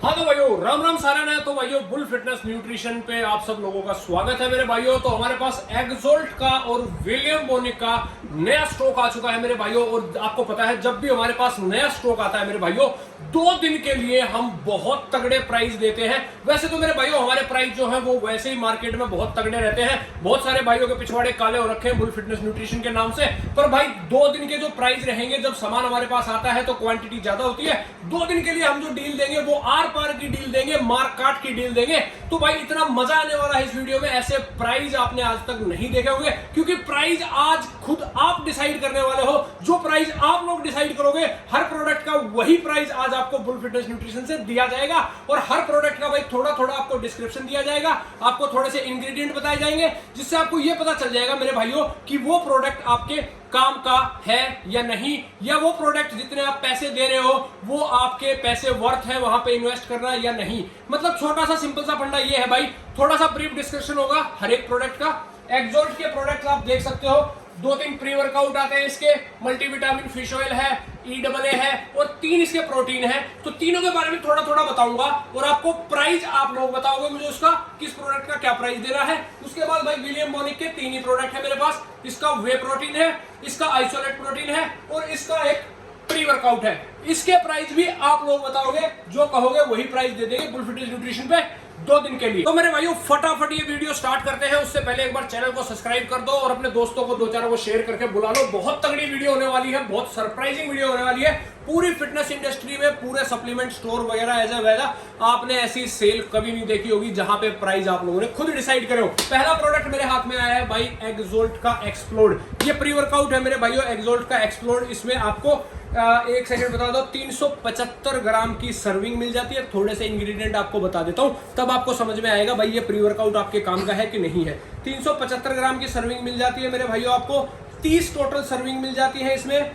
हाँ तो भाइयों राम राम सारा ने। तो भाइयों बुल फिटनेस न्यूट्रिशन पे आप सब लोगों का स्वागत है मेरे भाइयों। तो हमारे पास एक्सोल्ट का और विलियम बोनिक का नया स्टॉक आ चुका है मेरे भाइयों। और आपको पता है जब भी हमारे पास नया स्टॉक आता है मेरे भाइयों 2 दिन के लिए हम बहुत तगड़े प्राइस देते हैं। वैसे तो मेरे भाइयों हमारे प्राइस जो है वो वैसे ही मार्केट में बहुत तगड़े रहते हैं। बहुत सारे भाइयों के पिछवाड़े काले हो रखे हैं बुल फिटनेस न्यूट्रिशन के नाम से। पर भाई 2 दिन के जो प्राइस रहेंगे, जब सामान हमारे पास आता है तो क्वांटिटी ज्यादा होती है। 2 दिन के लिए हम जो डील देंगे वो आर पार की डील देंगे, मार काट की डील देंगे। तो भाई इतना मजा आने वाला है इस वीडियो में। ऐसे प्राइस आपने आज तक नहीं देखे होंगे, क्योंकि प्राइस आज खुद आप डिसाइड करने वाले हो। जो प्राइस आप लोग डिसाइड करोगे, हर प्रोडक्ट का वही प्राइस आज आपको बुल फिटनेस न्यूट्रिशन से दिया जाएगा। और हर प्रोडक्ट का भाई थोड़ा थोड़ा आपको डिस्क्रिप्शन दिया जाएगा, आपको थोड़े से इंग्रेडिएंट बताए जाएंगे, जिससे आपको यह पता चल जाएगा मेरे भाइयों कि वो प्रोडक्ट आपके काम का है या नहीं, या वो प्रोडक्ट जितने आप पैसे दे रहे हो वो आपके पैसे वर्थ है वहां पे इन्वेस्ट करना या नहीं। मतलब छोटा सा सिंपल सा फंडा ये है भाई। थोड़ा सा ब्रीफ डिस्कशन होगा हर एक प्रोडक्ट का। एक्सोल्ट के प्रोडक्ट आप देख सकते हो, 2-3 प्री वर्कआउट आते हैं इसके, मल्टीविटामिन फिश ऑयल है, EAA है और 3 इसके प्रोटीन है। तो तीनों के बारे में थोड़ा थोड़ा बताऊंगा और आपको प्राइस आप लोग बताओगे मुझे उसका, किस प्रोडक्ट का क्या प्राइस देना है। उसके बाद भाई विलियम बोनिक के 3 ही प्रोडक्ट है मेरे पास। इसका वे प्रोटीन है, इसका आइसोलेट प्रोटीन है और इसका एक प्री वर्कआउट है। इसके प्राइस भी आप लोग बताओगे, जो कहोगे वही प्राइस दे देंगे बुल फिटनेस न्यूट्रिशन पे 2 दिन के लिए। तो मेरे भाइयों फटाफट ये वीडियो स्टार्ट करते हैं। उससे पहले एक बार चैनल को सब्सक्राइब कर दो और अपने दोस्तों को 2-4 को शेयर करके बुला लो। बहुत तगड़ी वीडियो होने वाली है, बहुत सरप्राइजिंग वीडियो होने वाली है। पूरी फिटनेस इंडस्ट्री में पूरे सप्लीमेंट स्टोर वगैरह ऐसा वैसा आपने ऐसी सेल कभी नहीं देखी होगी जहां पे प्राइस आप लोगों ने खुद डिसाइड करे हो। पहला प्रोडक्ट मेरे हाथ में आया है भाई एक्सोल्ट का एक्सप्लोड। ये प्री वर्कआउट है मेरे भाइयों, एक्सोल्ट का एक्सप्लोड। इसमें आपको एक सेकंड बता दो, 375 ग्राम की सर्विंग मिल जाती है। थोड़े से इंग्रेडिएंट आपको बता देता हूं, तब आपको समझ में आएगा भाई ये प्री वर्कआउट आपके काम का है कि नहीं है। 375 ग्राम की सर्विंग मिल जाती है मेरे भाइयों। आपको 30 टोटल सर्विंग मिल जाती है इसमें।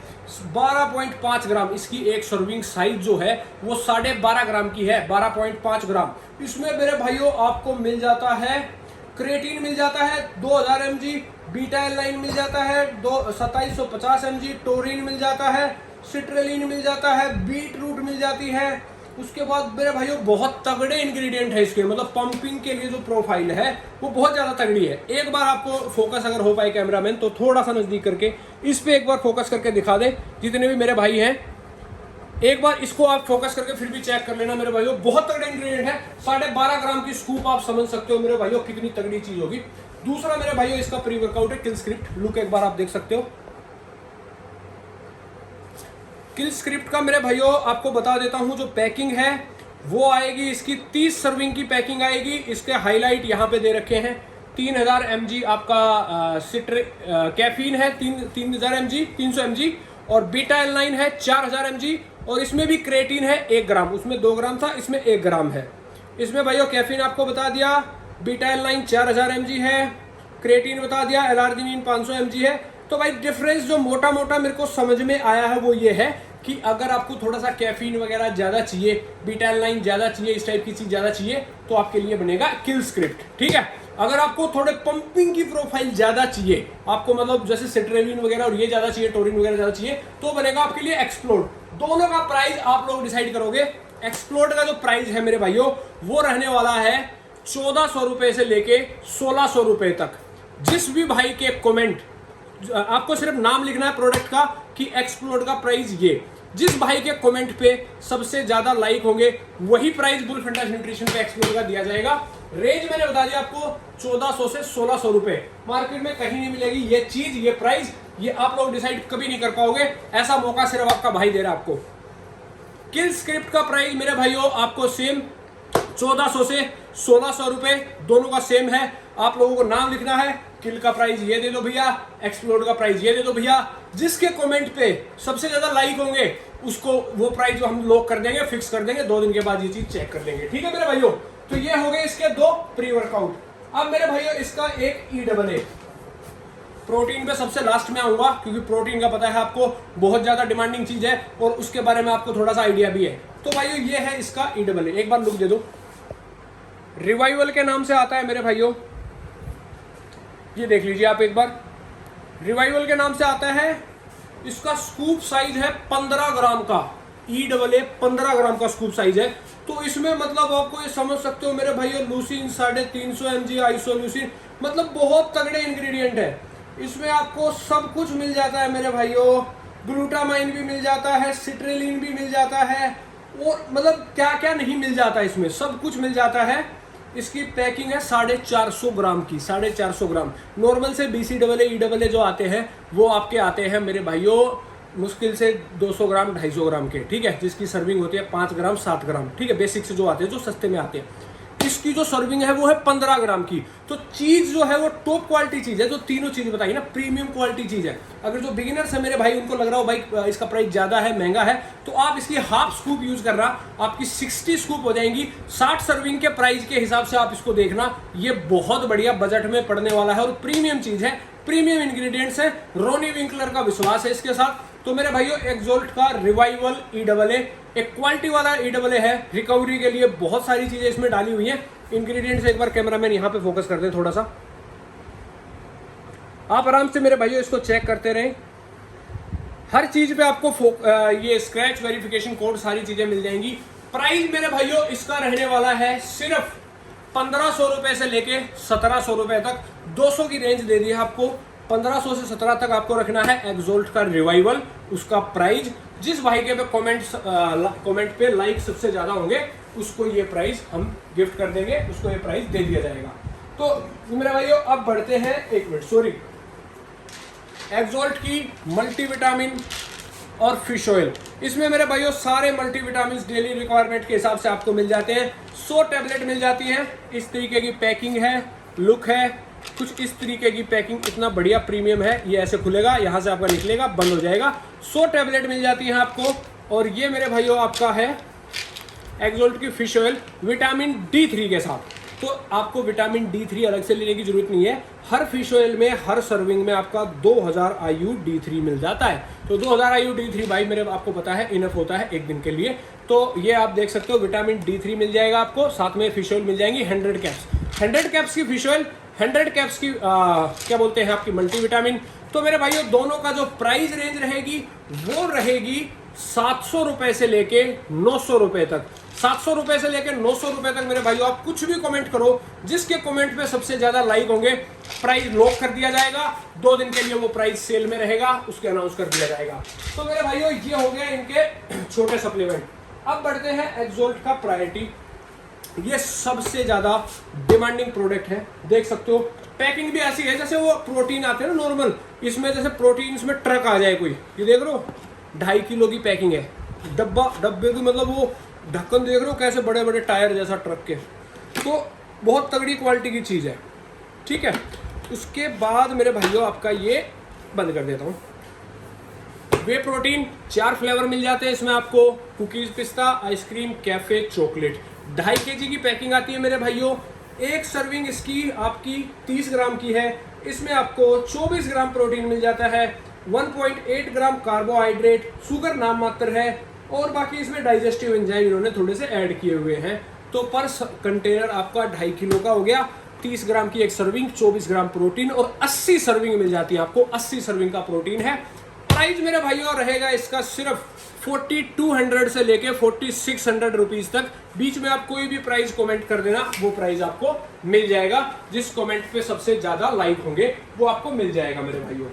12.5 ग्राम इसकी एक सर्विंग साइज जो है वो 12.5 ग्राम की है, 12.5 ग्राम। इसमें मेरे भाइयों आपको मिल जाता है क्रेटीन मिल जाता है 2000 mg, बीटा एलाइन मिल जाता है 2750 mg, टोरिन मिल जाता है, सिट्रेलिन मिल जाता है, बीट रूट मिल जाती है। उसके बाद मेरे भाइयों बहुत तगड़े इंग्रेडिएंट है इसके, मतलब पंपिंग के लिए जो प्रोफाइल है वो बहुत ज्यादा तगड़ी है। एक बार आपको फोकस अगर हो पाए कैमरामैन तो थोड़ा सा नजदीक करके इस पे एक बार फोकस करके दिखा दे, जितने भी मेरे भाई हैं एक बार इसको आप फोकस करके फिर भी चेक कर लेना मेरे भाइयों। बहुत तगड़े इंग्रेडिएंट है। 12.5 ग्राम की स्कूप आप समझ सकते हो मेरे भाइयों कितनी तगड़ी चीज होगी। दूसरा मेरे भाइयों इसका प्री वर्कआउट है किल स्क्रिप्ट। लुक एक बार आप देख सकते हो। किल स्क्रिप्ट का मेरे भाइयों आपको बता देता हूं, जो पैकिंग है वो आएगी इसकी 30 सर्विंग की पैकिंग आएगी। इसके हाईलाइट यहां पे दे रखे हैं। 3000 mg आपका कैफीन है, 3000 mg, 300 mg और बीटा एलाइन है 4000 mg और इसमें भी क्रेटीन है 1 ग्राम। उसमें 2 ग्राम था, इसमें 1 ग्राम है। इसमें भाइयों कैफीन आपको बता दिया, बीटा एलाइन 4000 mg है, क्रेटीन बता दिया, एलार्जिनिन 500 mg है। तो भाई डिफरेंस जो मोटा मोटा मेरे को समझ में आया है वो ये है कि अगर आपको थोड़ा सा कैफीन वगैरह ज्यादा चाहिए, बीटा एलाइन ज्यादा चाहिए, इस टाइप की चीज ज्यादा चाहिए तो आपके लिए बनेगा किल स्क्रिप्ट। ठीक है। अगर आपको थोड़े पंपिंग की प्रोफाइल ज्यादा चाहिए, आपको मतलब जैसे सिट्रेलिन वगैरह और ये ज्यादा चाहिए, टोरिन वगैरह ज्यादा चाहिए, तो बनेगा आपके लिए एक्सप्लोड। दोनों का प्राइस आप लोग डिसाइड करोगे। एक्सप्लोड का जो प्राइस है मेरे भाइयों वो रहने वाला है 1400 रुपए से लेके 1600 रुपए तक। जिस भी भाई के कमेंट, आपको सिर्फ नाम लिखना है प्रोडक्ट का कि एक्सप्लोड का प्राइस ये, जिस भाई के कमेंट पे सबसे ज्यादा लाइक होंगे वही प्राइस बुल फिटनेस न्यूट्रिशन पे एक्सप्लोड का दिया जाएगा। रेंज मैंने बता दिया आपको 1400 से 1600 रुपए। मार्केट में कहीं नहीं मिलेगी ये चीज, ये प्राइस। ये आप लोग डिसाइड कभी नहीं कर पाओगे। ऐसा मौका सिर्फ आपका भाई दे रहा है आपको। किल स्क्रिप्ट का प्राइस मेरे भाइयों आपको सेम 1400 से 1600 रुपए, दोनों का सेम है। आप लोगों को नाम लिखना है, किल का प्राइस ये दे दो भैया, एक्सप्लोड का प्राइस ये दे दो भैया। जिसके कमेंट पे सबसे ज्यादा लाइक होंगे उसको वो प्राइस हम लॉक कर देंगे, फिक्स कर देंगे। 2 दिन के बाद ये चीज चेक कर लेंगे। ठीक है मेरे भाइयों। तो ये हो गए इसके 2 प्री वर्कआउट। अब मेरे भाइयों इसका एक EAA। प्रोटीन पे सबसे लास्ट में आऊंगा, क्योंकि प्रोटीन का पता है आपको बहुत ज्यादा डिमांडिंग चीज है और उसके बारे में आपको थोड़ा सा आइडिया भी है। तो भाइयों ये है इसका EAA। एक बार लुक दे दो। रिवाइवल के नाम से आता है मेरे भाइयों, ये देख लीजिए आप एक बार। रिवाइवल के नाम से आता है। इसका स्कूप साइज है 15 ग्राम का। EAA 15 ग्राम का स्कूप साइज है। तो इसमें मतलब आपको ये समझ सकते हो मेरे भाइयों, लूसीन 350 mg आइसोल्यूसिन, मतलब बहुत तगड़े इंग्रेडिएंट है। इसमें आपको सब कुछ मिल जाता है मेरे भाइयों, ग्लूटामाइन भी मिल जाता है, सिट्रेलिन भी मिल जाता है, और मतलब क्या क्या नहीं मिल जाता है, इसमें सब कुछ मिल जाता है। इसकी पैकिंग है 450 ग्राम की, 450 ग्राम। नॉर्मल से BCAA EAA जो आते हैं वो आपके आते हैं मेरे भाइयों मुश्किल से 200 ग्राम 250 ग्राम के, ठीक है, जिसकी सर्विंग होती है 5 ग्राम 7 ग्राम, ठीक है, बेसिक से जो आते हैं, जो सस्ते में आते हैं। इसकी जो सर्विंग है वो है 15 ग्राम की। तो चीज जो है वो टॉप क्वालिटी चीज है, जो तीनों चीज बताई ना, प्रीमियम क्वालिटी चीज है। अगर जो बिगिनर्स है मेरे भाई, उनको लग रहा हो भाई इसका प्राइस ज्यादा है, महंगा है, तो आप इसकी हाफ स्कूप यूज कर रहा, आपकी 60 स्कूप हो जाएंगी। 60 सर्विंग के प्राइस के हिसाब से आप इसको देखना, ये बहुत बढ़िया बजट में पड़ने वाला है और प्रीमियम चीज है, प्रीमियम इंग्रेडिएंट्स है। रोनी विंकलर का विश्वास है इसके साथ। तो मेरे भाइयों एक्सोल्ट का रिवाइवल EAA एक क्वालिटी वाला EAA है, रिकवरी के लिए बहुत सारी चीजें इसमें डाली हुई हैं। इंग्रेडिएंट्स एक बार कैमरामैन यहाँ पे फोकस करते हैं थोड़ा सा, आप आराम से मेरे भाइयों इसको चेक करते रहें। हर चीज पे आपको ये स्क्रैच वेरिफिकेशन कोड सारी चीजें मिल जाएंगी। प्राइस मेरे भाइयों इसका रहने वाला है सिर्फ 1500 रुपए से लेके 1700 रुपए तक, 200 की रेंज दे दी है आपको। 1500 से 17 तक आपको रखना है एक्सोल्ट का रिवाइवल। उसका प्राइस जिस भाई के पे कमेंट पे लाइक सबसे ज्यादा होंगे उसको ये प्राइस हम गिफ्ट कर देंगे, उसको ये प्राइस दे दिया जाएगा। तो मेरे भाइयों अब बढ़ते हैं, एक मिनट सॉरी, एक्सोल्ट की मल्टीविटामिन और फिश ऑयल। इसमें मेरे भाइयों सारे मल्टीविटामिन डेली रिक्वायरमेंट के हिसाब से आपको मिल जाते हैं। 100 टैबलेट मिल जाती है। इस तरीके की पैकिंग है, लुक है कुछ इस तरीके की पैकिंग, इतना बढ़िया प्रीमियम है। ये ऐसे खुलेगा, यहाँ से आपका निकलेगा, बंद हो जाएगा। 100 टैबलेट मिल जाती है आपको। और ये मेरे भाइयों आपका है एक्सोल्ट की फिश ऑयल विटामिन D3 के साथ। तो आपको विटामिन D3 अलग से लेने की जरूरत नहीं है। हर फिश ऑयल में, हर सर्विंग में आपका 2000 IU D3 मिल जाता है। तो 2000 IU D3 भाई मेरे आपको पता है इनफ होता है एक दिन के लिए। तो ये आप देख सकते हो, विटामिन D3 मिल जाएगा आपको, साथ में फिश ऑयल मिल जाएंगी 100 कैप्स। 100 कैप्स की फिश ऑयल, 100 कैप्स की क्या बोलते हैं आपकी मल्टीविटामिन। तो मेरे भाइयों दोनों का जो प्राइस रेंज रहेगी वो रहेगी 700 रुपए से लेके 900 रुपए तक। 700 रुपए से लेकर 900 रुपए तक मेरे भाइयों आप कुछ भी कमेंट करो, जिसके कमेंट पे सबसे ज्यादा लाइक होंगे प्राइस लॉक कर दिया जाएगा। 2 दिन के लिए वो प्राइस सेल में रहेगा, उसके अनाउंस कर दिया जाएगा। तो मेरे भाइयों ये हो गया इनके छोटे सप्लीमेंट। अब बढ़ते हैं एक्सोल्ट का प्रायोरिटी। ये सबसे ज्यादा डिमांडिंग प्रोडक्ट है, देख सकते हो। पैकिंग भी ऐसी है जैसे वो प्रोटीन आते हैं ना नॉर्मल, इसमें जैसे प्रोटीन इसमें ट्रक आ जाए कोई, ये देख रहे हो 2.5 किलो की पैकिंग है। डब्बे की मतलब वो ढक्कन देख रहे हो कैसे बड़े बड़े टायर जैसा ट्रक के। तो बहुत तगड़ी क्वालिटी की चीज़ है, ठीक है। उसके बाद मेरे भाइयों आपका ये बंद कर देता हूँ। वे प्रोटीन 4 फ्लेवर मिल जाते हैं इसमें आपको, कुकीज़, पिस्ता, आइसक्रीम, कैफे, चॉकलेट। 2.5 kg की पैकिंग आती है मेरे भाइयों। एक सर्विंग इसकी आपकी 30 ग्राम की है। इसमें आपको 24 ग्राम प्रोटीन मिल जाता है, 1.8 ग्राम कार्बोहाइड्रेट, शुगर नाम मात्र है, और बाकी इसमें डाइजेस्टिव एंजाइम इन्होंने थोड़े से ऐड किए हुए हैं। तो पर कंटेनर आपका 2.5 किलो का हो गया। 30 ग्राम की एक सर्विंग, 24 ग्राम प्रोटीन, और 80 सर्विंग मिल जाती है आपको। 80 सर्विंग का प्रोटीन है। प्राइस मेरे भाइयों रहेगा इसका सिर्फ 4200 से लेके 4600 रुपीज तक। बीच में आप कोई भी प्राइस कमेंट कर देना, वो प्राइस आपको मिल जाएगा। जिस कमेंट पे सबसे ज्यादा लाइक होंगे वो आपको मिल जाएगा मेरे भाइयों।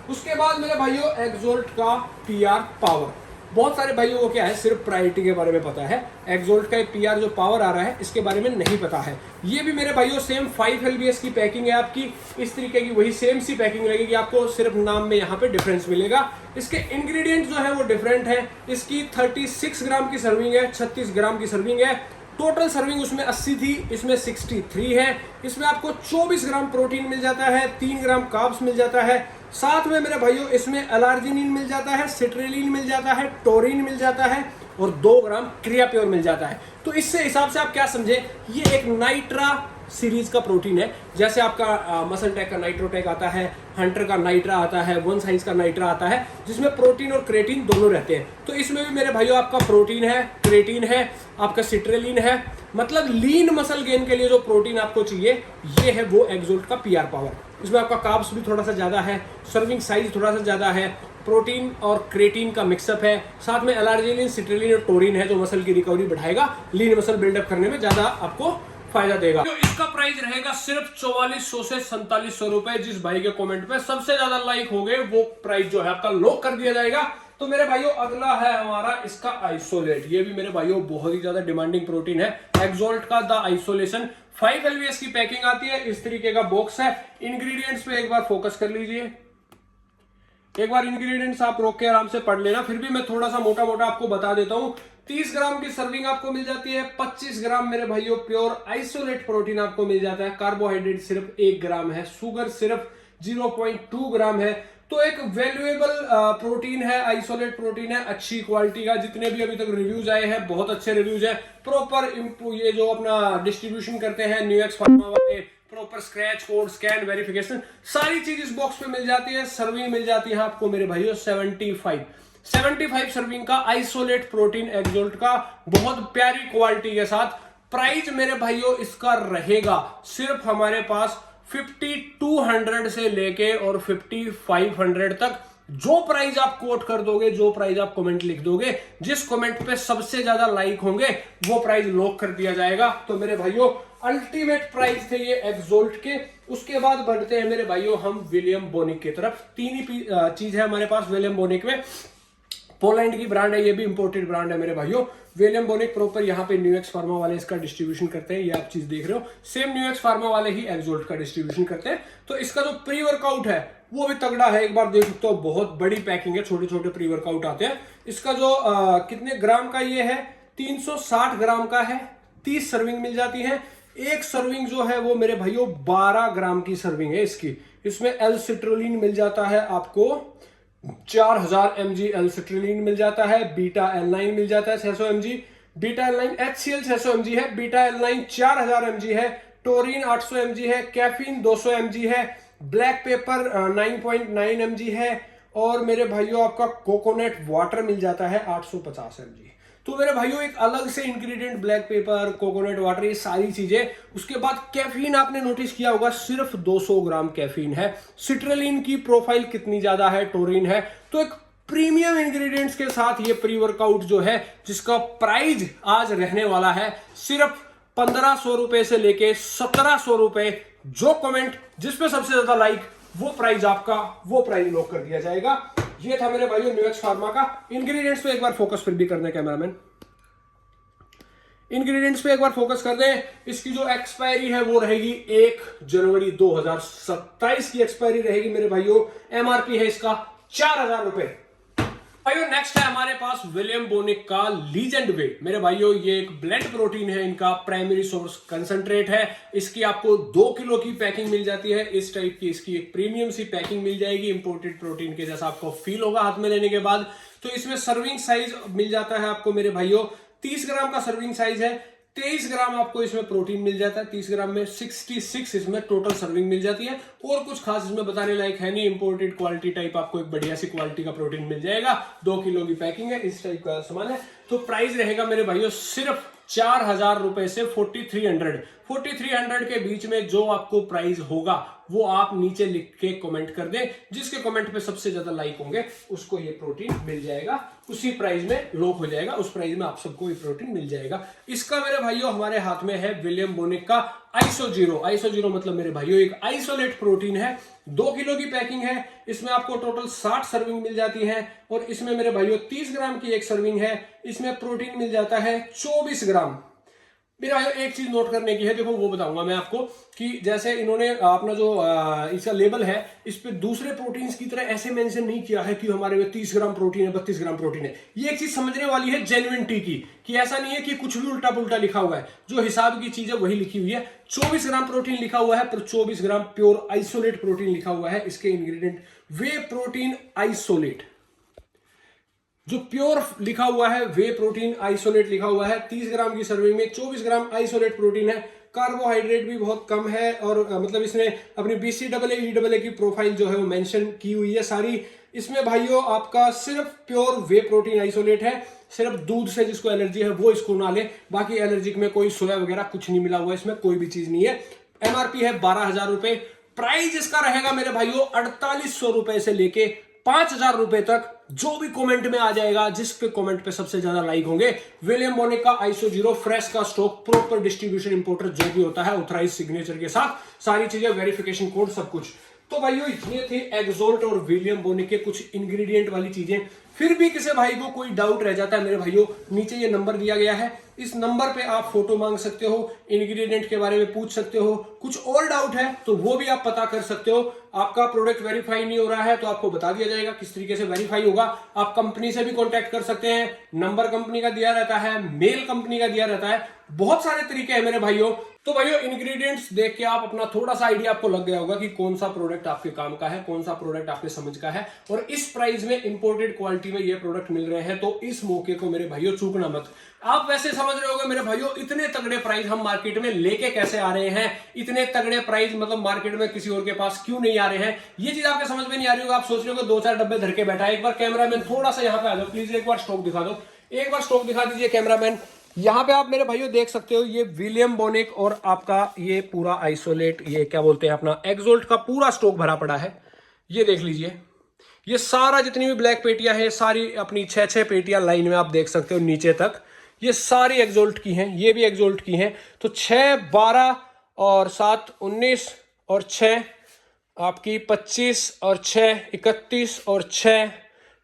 उसके बाद मेरे भाइयों एक्सोल्ट का PR पावर। बहुत सारे भाइयों को क्या है, सिर्फ प्रायोरिटी के बारे में पता है, एक्सोल्ट का PR जो पावर आ रहा है इसके बारे में नहीं पता है। ये भी मेरे भाइयों सेम 5 LBS की पैकिंग है आपकी, इस तरीके की वही सेम सी पैकिंग लगेगी आपको, सिर्फ नाम में यहाँ पे डिफरेंस मिलेगा। इसके इंग्रेडिएंट जो है वो डिफरेंट है। इसकी 36 ग्राम की सर्विंग है, 36 ग्राम की सर्विंग है। टोटल सर्विंग उसमें 80 थी, इसमें 63 है। इसमें आपको 24 ग्राम प्रोटीन मिल जाता है, 3 ग्राम कार्ब्स मिल जाता है। साथ में मेरे भाइयों इसमें एलार्जिनिन मिल जाता है, सिट्रेलिन मिल जाता है, टोरिन मिल जाता है, और 2 ग्राम क्रियाप्योर मिल जाता है। तो इससे हिसाब से आप क्या समझे, ये एक नाइट्रा सीरीज का प्रोटीन है। जैसे आपका मसल टेक का नाइट्रोटेक आता है, हंटर का नाइट्रा आता है, वन साइज का नाइट्रा आता है, जिसमें प्रोटीन और क्रेटीन दोनों रहते हैं। तो इसमें भी मेरे भाइयों आपका प्रोटीन है, क्रेटीन है, आपका सिट्रेलिन है। मतलब लीन मसल गेन के लिए जो प्रोटीन आपको चाहिए, ये है वो एक्सोल्ट का PR पावर। इसमें आपका कार्ब्स भी थोड़ा सा ज़्यादा है, सर्विंग साइज थोड़ा सा ज़्यादा है, प्रोटीन और क्रेटीन का मिक्सअप है, साथ में एलार्जिनिन, सिट्रिलिन और टोरिन है जो मसल की रिकवरी बढ़ाएगा, लीन मसल बिल्डअप करने में ज्यादा आपको फायदा देगा। तो इसका प्राइस रहेगा सिर्फ 4400 से 4700 रुपए। जिस भाई के कमेंट पे सबसे ज्यादा लाइक हो गए वो प्राइस जो है आपका लॉक कर दिया जाएगा। तो मेरे भाइयों अगला है हमारा इसका आइसोलेट। ये भी मेरे भाइयों बहुत ही ज्यादा डिमांडिंग प्रोटीन है। एक्सोल्ट का द आइसोलेशन 5 LVS की पैकिंग आती है, इस तरीके का बॉक्स है। इंग्रेडिएंट्स पे एक बार फोकस कर लीजिए, एक बार इंग्रेडिएंट्स आप रोक के आराम से पढ़ लेना, फिर भी मैं थोड़ा सा मोटा मोटा आपको बता देता हूं। 30 ग्राम की सर्विंग आपको मिल जाती है। 25 ग्राम मेरे भाइयों प्योर आइसोलेट प्रोटीन आपको मिल जाता है। कार्बोहाइड्रेट सिर्फ 1 ग्राम है, शुगर सिर्फ 0.2 ग्राम है। तो एक वैल्यूएबल प्रोटीन है, आइसोलेट प्रोटीन है, अच्छी क्वालिटी का। जितने भी अभी तक रिव्यूज आए हैं बहुत अच्छे रिव्यूज है। प्रॉपर ये जो अपना डिस्ट्रीब्यूशन करते हैं न्यूएक्स फार्मा वाले, proper scratch code, scan, verification, सारी चीज इस बॉक्स पे मिल जाती है। सर्विंग मिल जाती है आपको मेरे भाइयों 75 सर्विंग का आइसोलेट प्रोटीन एक्सोल्ट का, बहुत प्यारी क्वालिटी के साथ। प्राइस मेरे भाइयों इसका रहेगा सिर्फ हमारे पास 5200 से लेके और 5500 तक। जो प्राइस आप कोट कर दोगे, जो प्राइस आप कमेंट लिख दोगे, जिस कमेंट पे सबसे ज्यादा लाइक होंगे वो प्राइस लॉक कर दिया जाएगा। तो मेरे भाइयों अल्टीमेट प्राइस थे ये एक्सोल्ट के। उसके बाद बढ़ते हैं मेरे भाइयों हम विलियम बोनिक की तरफ। तीन ही चीज है हमारे पास विलियम बोनिक में। पोलैंड की ब्रांड है, ये भी इंपोर्टेड ब्रांड है मेरे भाइयों। विलियम बोनिक प्रॉपर यहाँ पे न्यूएक्स फार्मा वाले इसका डिस्ट्रीब्यूशन करते हैं। ये आप चीज देख रहे हो, सेम न्यूएक्स फार्मा वाले ही एक्सोल्ट का डिस्ट्रीब्यूशन करते हैं। तो इसका जो प्री वर्कआउट है वो भी तगड़ा है, एक बार देख सकते हो। बहुत बड़ी पैकिंग है, छोटे छोटे प्री वर्कआउट आते हैं। इसका जो कितने ग्राम का ये है, 360 ग्राम का है। 30 सर्विंग मिल जाती है। एक सर्विंग जो है वो मेरे भाइयों 12 ग्राम की सर्विंग है इसकी। इसमें एल-सिट्रोलिन मिल जाता है आपको 4000 mg, एल-सिट्रोलिन मिल जाता है। बीटा एल9 मिल जाता है 600 mg। बीटा एल9 HCl 600 mg है। बीटा एल9 4000 mg है। टोरिन 800 mg है। कैफीन 200 mg है। ब्लैक पेपर 9.9 mg है। और मेरे भाइयों आपका कोकोनट वाटर मिल जाता है 850 mg। तो मेरे भाइयों एक अलग से ingredient, black pepper, coconut water, ये सारी चीजें। उसके बाद कैफीन आपने नोटिस किया होगा सिर्फ 200 ग्राम कैफीन है। सिट्रलिन की प्रोफाइल कितनी ज्यादा है, टोरिन है। तो एक प्रीमियम इंग्रेडिएंट्स के साथ ये प्री वर्कआउट जो है, जिसका प्राइस आज रहने वाला है सिर्फ 1500 रुपए से लेके 1700 रुपए। जो कमेंट जिसपे सबसे ज्यादा लाइक, वो प्राइस आपका, वो प्राइस लॉक कर दिया जाएगा। ये था मेरे भाइयों न्यूएक्स फार्मा का। इंग्रेडिएंट्स पे एक बार फोकस फिर भी कर दें कैमरामैन, इंग्रेडिएंट्स पे एक बार फोकस कर दें। इसकी जो एक्सपायरी है वो रहेगी 1 जनवरी 2027 की एक्सपायरी रहेगी मेरे भाइयों। एमआरपी है इसका 4000 रुपए। भाइयों नेक्स्ट है हमारे पास विलियम बोनिक का लीजेंड वे। मेरे भाइयों ये एक ब्लेंड प्रोटीन है, इनका प्राइमरी सोर्स कंसंट्रेट है। इसकी आपको 2 किलो की पैकिंग मिल जाती है। इस टाइप की इसकी एक प्रीमियम सी पैकिंग मिल जाएगी, इंपोर्टेड प्रोटीन के जैसा आपको फील होगा हाथ में लेने के बाद। तो इसमें सर्विंग साइज मिल जाता है आपको मेरे भाइयों 30 ग्राम का सर्विंग साइज है। 23 ग्राम आपको इसमें प्रोटीन मिल जाता है। 30 ग्राम में 66 इसमें टोटल सर्विंग मिल जाती है। और कुछ खास इसमें बताने लायक है नहीं, इंपोर्टेड क्वालिटी टाइप आपको एक बढ़िया सी क्वालिटी का प्रोटीन मिल जाएगा। 2 किलो की पैकिंग है, इस टाइप का सामान है। तो प्राइस रहेगा मेरे भाइयों सिर्फ 4000 रुपए से 4300 के बीच में। जो आपको प्राइस होगा वो आप नीचे लिख के कमेंट कर दें। जिसके कमेंट पे सबसे ज्यादा लाइक होंगे उसको ये प्रोटीन मिल जाएगा, उसी प्राइस में लॉक हो जाएगा। उस प्राइस में आप सबको ये प्रोटीन मिल जाएगा। इसका मेरे भाइयों हमारे हाथ में है विलियम बोनिक का आइसो-जीरो। आइसो-जीरो मतलब मेरे भाइयों एक आइसोलेट प्रोटीन है। 2 किलो की पैकिंग है। इसमें आपको टोटल 60 सर्विंग मिल जाती है। और इसमें मेरे भाइयों 30 ग्राम की एक सर्विंग है। इसमें प्रोटीन मिल जाता है 24 ग्राम। मेरा भाइयों एक चीज नोट करने की है, देखो वो बताऊंगा मैं आपको कि जैसे इन्होंने अपना जो इसका लेबल है इस पे दूसरे प्रोटीन्स की तरह ऐसे मेंशन नहीं किया है कि हमारे में 30 ग्राम प्रोटीन है, 32 ग्राम प्रोटीन है। ये एक चीज समझने वाली है जेन्युइनिटी की, कि ऐसा नहीं है कि कुछ भी उल्टा पुल्टा लिखा हुआ है। जो हिसाब की चीज है वही लिखी हुई है। 24 ग्राम प्रोटीन लिखा हुआ है, पर 24 ग्राम प्योर आइसोलेट प्रोटीन लिखा हुआ है। इसके इंग्रेडिएंट वे प्रोटीन आइसोलेट, जो प्योर लिखा हुआ है वे प्रोटीन आइसोलेट लिखा हुआ है। 30 ग्राम की सर्विंग में 24 ग्राम आइसोलेट प्रोटीन है। कार्बोहाइड्रेट भी बहुत कम है। और मतलब इसने अपनी BCAA की प्रोफाइल जो है वो मेंशन की हुई है सारी। इसमें भाइयों आपका सिर्फ प्योर वे प्रोटीन आइसोलेट है। सिर्फ दूध से जिसको एलर्जी है वो इसको ना ले, बाकी एलर्जिक में कोई सोया वगैरह कुछ नहीं मिला हुआ, इसमें कोई भी चीज नहीं है। एमआरपी है 12000 रुपए। प्राइस इसका रहेगा मेरे भाइयों 4800 रुपए से लेके 5,000 रुपए तक जो भी कमेंट में आ जाएगा, जिसके कमेंट पे सबसे ज्यादा लाइक होंगे, विलियम बोनिक का ISO 0 फ्रेश का स्टॉक, प्रॉपर डिस्ट्रीब्यूशन इंपोर्टर जो भी होता है ऑथराइज सिग्नेचर के साथ, सारी चीजें, वेरिफिकेशन कोड, सब कुछ। तो भाइयों ये थे एक्सोल्ट और विलियम बोनिक के कुछ इंग्रेडिएंट वाली चीजें। फिर भी किसी भाई को कोई डाउट रह जाता है मेरे भाइयों, नीचे ये नंबर दिया गया है, इस नंबर पे आप फोटो मांग सकते हो, इंग्रेडिएंट के बारे में पूछ सकते हो, कुछ और डाउट है तो वो भी आप पता कर सकते हो। आपका प्रोडक्ट वेरीफाई नहीं हो रहा है तो आपको बता दिया जाएगा किस तरीके से वेरीफाई होगा। आप कंपनी से भी कांटेक्ट कर सकते हैं, नंबर कंपनी का दिया रहता है, मेल कंपनी का दिया रहता है, बहुत सारे तरीके हैं मेरे भाइयों। तो भाइयों इंग्रेडिएंट्स देख के आप अपना थोड़ा सा आइडिया आपको लग गया होगा कि कौन सा प्रोडक्ट आपके काम का है, कौन सा प्रोडक्ट आपके समझ का है, और इस प्राइस में इंपोर्टेड क्वालिटी में ये प्रोडक्ट मिल रहे हैं। तो इस मौके को मेरे भाइयों चूकना मत। आप वैसे समझ रहे होंगे मेरे भाइयों, इतने तगड़े प्राइस हम मार्केट में लेके कैसे आ रहे हैं, इतने तगड़े प्राइस मतलब मार्केट में किसी और के पास क्यों नहीं आ रहे हैं, ये चीज आपके समझ में नहीं आ रही होगी। आप सोच रहे हो 2-4 डब्बे धर के बैठा है। एक बार कैमरामैन थोड़ा सा यहाँ पे आ जाओ प्लीज, एक बार स्टॉक दिखा दो, एक बार स्टॉक दिखा दीजिए कैमरामैन। यहाँ पे आप मेरे भाइयों देख सकते हो ये विलियम बोनिक और आपका ये पूरा आइसोलेट, ये क्या बोलते हैं अपना एक्सोल्ट का पूरा स्टॉक भरा पड़ा है। ये देख लीजिए, ये सारा जितनी भी ब्लैक पेटियां हैं, सारी अपनी 6-6 पेटियां लाइन में आप देख सकते हो नीचे तक, ये सारी एक्सोल्ट की हैं, ये भी एक्सोल्ट की हैं। तो 6, 12 और 7, 19 और 6 आपकी 25 और 6 31 और 6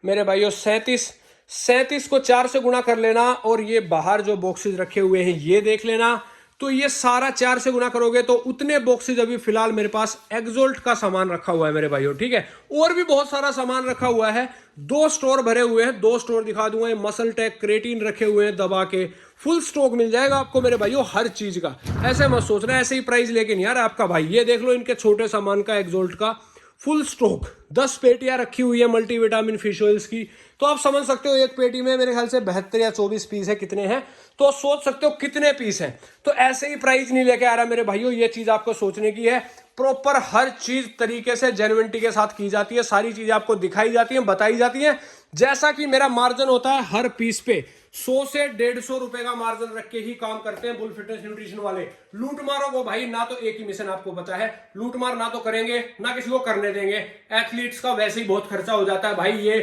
मेरे भाइयों 37 को 4 से गुणा कर लेना, और ये बाहर जो बॉक्सेस रखे हुए हैं ये देख लेना। तो ये सारा 4 से गुणा करोगे तो उतने बॉक्सेस अभी फिलहाल मेरे पास एक्सोल्ट का सामान रखा हुआ है मेरे भाइयों, ठीक है। और भी बहुत सारा सामान रखा हुआ है, 2 स्टोर भरे हुए हैं, 2 स्टोर दिखा दूंगा। ये मसल टेक क्रेटीन रखे हुए हैं दबा के, फुल स्टॉक मिल जाएगा आपको मेरे भाइयों हर चीज का। ऐसे मत सोचना ऐसे ही प्राइस लेके नहीं आ रहा आपका भाई। ये देख लो इनके छोटे सामान का एक्सोल्ट का फुल स्टॉक, 10 पेटियां रखी हुई है मल्टीविटामिन फिश ऑयल्स की। तो आप समझ सकते हो एक पेटी में मेरे ख्याल से 72 या 24 पीस है, कितने हैं तो सोच सकते हो कितने पीस हैं। तो ऐसे ही प्राइस नहीं लेके आ रहा मेरे भाइयों, ये चीज आपको सोचने की है। प्रॉपर हर चीज तरीके से जेन्युइनिटी के साथ की जाती है, सारी चीजें आपको दिखाई जाती हैं, बताई जाती हैं। जैसा कि मेरा मार्जिन होता है हर पीस पे 100 से 150 रुपए का मार्जिन रख के ही काम करते हैं बुल फिटनेस न्यूट्रिशन वाले। लूट मारो वो भाई, ना तो एक ही मिशन आपको पता है, लूट मार ना तो करेंगे ना किसी को करने देंगे। एथलीट्स का वैसे ही बहुत खर्चा हो जाता है भाई, ये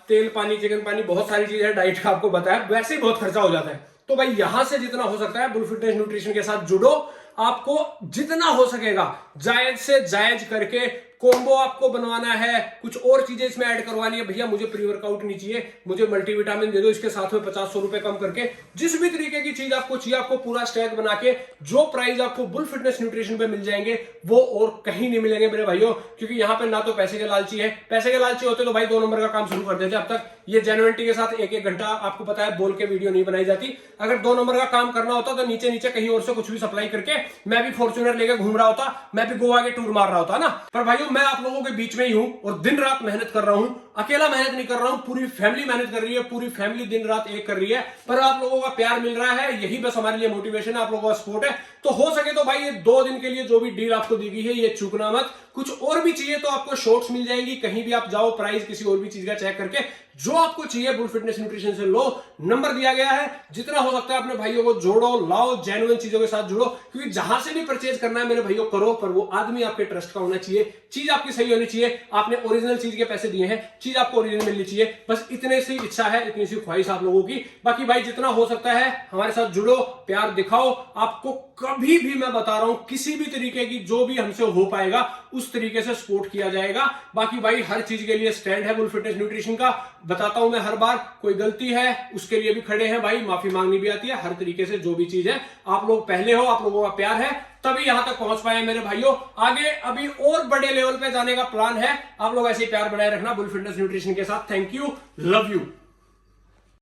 तेल पानी चिकन पानी बहुत सारी चीजें डाइट का आपको पता है, वैसे ही बहुत खर्चा हो जाता है। तो भाई यहां से जितना हो सकता है बुल फिटनेस न्यूट्रिशन के साथ जुड़ो, आपको जितना हो सकेगा जायज से जायज करके कॉम्बो आपको बनवाना है, कुछ और चीजें इसमें ऐड करवानी है। भैया मुझे प्री वर्कआउट नहीं चाहिए, मुझे मल्टीविटामिन दे दो इसके साथ में 50-100 रुपए कम करके, जिस भी तरीके की चीज आपको चाहिए आपको पूरा स्टैक बना के जो प्राइस आपको बुल फिटनेस न्यूट्रिशन पे मिल जाएंगे वो और कहीं नहीं मिलेंगे मेरे भाइयों। क्योंकि यहाँ पे ना तो पैसे के लालची है, पैसे के लालची होते तो भाई 2 नंबर का काम शुरू कर देते। अब तक ये जेन्युइनिटी के साथ 1-1 घंटा आपको पता है बोल के वीडियो नहीं बनाई जाती। अगर 2 नंबर का काम करना होता तो नीचे नीचे कहीं और से कुछ भी सप्लाई करके मैं भी फॉर्च्यूनर लेके घूम रहा होता, मैं भी गोवा के टूर मार रहा होता ना। पर भाइयों मैं आप लोगों के बीच में ही हूं और दिन रात मेहनत कर रहा हूं, अकेला मेहनत नहीं कर रहा हूं, पूरी फैमिली मेहनत कर रही है, पूरी फैमिली दिन रात एक कर रही है। पर आप लोगों का प्यार मिल रहा है, यही बस हमारे लिए मोटिवेशन है, आप लोगों का सपोर्ट है। तो हो सके तो भाई ये 2 दिन के लिए जो भी डील आपको दी गई है ये चूकना मत। कुछ और भी चाहिए तो आपको शॉर्ट्स मिल जाएंगी, कहीं भी आप जाओ प्राइस किसी और भी चीज का चेक करके जो आपको चाहिए बुल फिटनेस न्यूट्रिशन से लो। नंबर दिया गया है, जितना हो सकता है अपने भाइयों को जोड़ो, लाओ, जेन्युइन चीजों के साथ जुड़ो। क्योंकि जहां से भी परचेज करना है मेरे भाइयों करो, पर वो आदमी आपके ट्रस्ट का होना चाहिए, चीज आपकी सही होनी चाहिए, आपने ओरिजिनल चीज के पैसे दिए हैं, चीज आपको ओरिजिनल मिलनी चाहिए। बस इतने सी इच्छा है, इतनी सी ख्वाहिश आप लोगों की। बाकी भाई जितना हो सकता है हमारे साथ जुड़ो, प्यार दिखाओ। आपको कभी भी मैं बता रहा हूं किसी भी तरीके की जो भी हमसे हो पाएगा उस तरीके से सपोर्ट किया जाएगा। बाकी भाई हर चीज के लिए स्टैंड है बुल फिटनेस न्यूट्रिशन का, बताता हूं मैं हर बार। कोई गलती है उसके लिए भी खड़े हैं भाई, माफी मांगनी भी आती है। हर तरीके से जो भी चीज है आप लोग पहले हो, आप लोगों का प्यार है तभी यहां तक पहुंच पाए मेरे भाइयों। आगे अभी और बड़े लेवल पे जाने का प्लान है, आप लोग ऐसे ही प्यार बनाए रखना बुल फिटनेस न्यूट्रिशन के साथ। Thank you, love you.